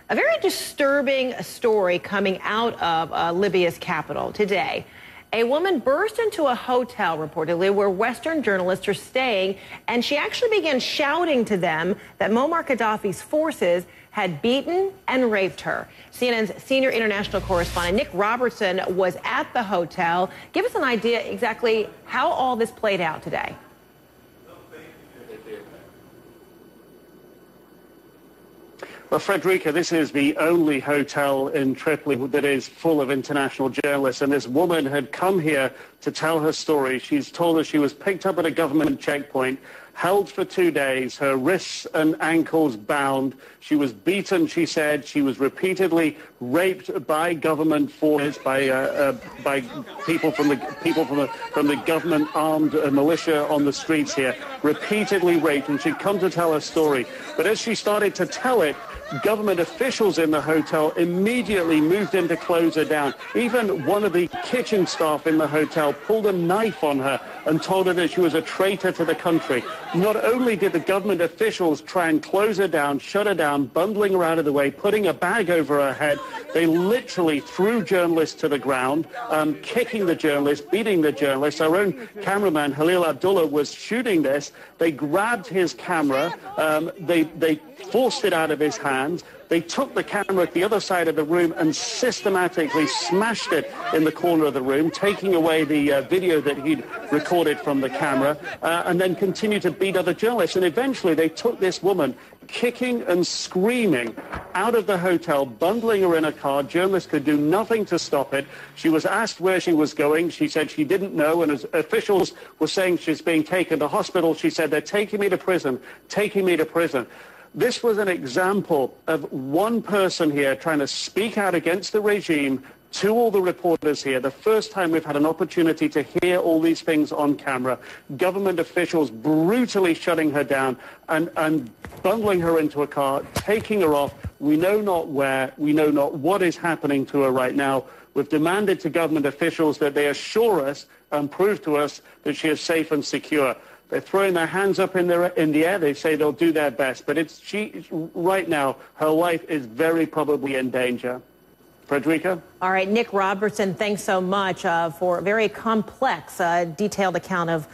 A very disturbing story coming out of Libya's capital today. A woman burst into a hotel, reportedly, where Western journalists are staying, and she actually began shouting to them that Muammar Gaddafi's forces had beaten and raped her. CNN's senior international correspondent Nick Robertson was at the hotel. Give us an idea exactly how all this played out today. Well, Frederica, this is the only hotel in Tripoli that is full of international journalists, and this woman had come here to tell her story. She's told us she was picked up at a government checkpoint, held for 2 days, her wrists and ankles bound. She was beaten, she said. She was repeatedly raped by government forces, by people from the government armed militia on the streets here, repeatedly raped, and she'd come to tell her story. But as she started to tell it, government officials in the hotel immediately moved in to close her down. Even one of the kitchen staff in the hotel pulled a knife on her and told her that she was a traitor to the country. Not only did the government officials try and close her down, shut her down, bundling her out of the way, putting a bag over her head, they literally threw journalists to the ground, kicking the journalists, beating the journalists. Our own cameraman, Halil Abdullah, was shooting this. They grabbed his camera. They forced it out of his hands. They took the camera at the other side of the room and systematically smashed it in the corner of the room, taking away the video that he'd recorded from the camera, and then continued to beat other journalists. And eventually they took this woman, kicking and screaming, out of the hotel, bundling her in a car. Journalists could do nothing to stop it. She was asked where she was going. She said she didn't know, and as officials were saying she's being taken to hospital, she said, "They're taking me to prison, taking me to prison." This was an example of one person here trying to speak out against the regime to all the reporters here. The first time we've had an opportunity to hear all these things on camera. Government officials brutally shutting her down and bundling her into a car, taking her off. We know not where. We know not what is happening to her right now. We've demanded to government officials that they assure us and prove to us that she is safe and secure. They're throwing their hands up in the air. They say they'll do their best. But right now, her life is very probably in danger. Frederica? All right, Nick Robertson, thanks so much for a very complex, detailed account of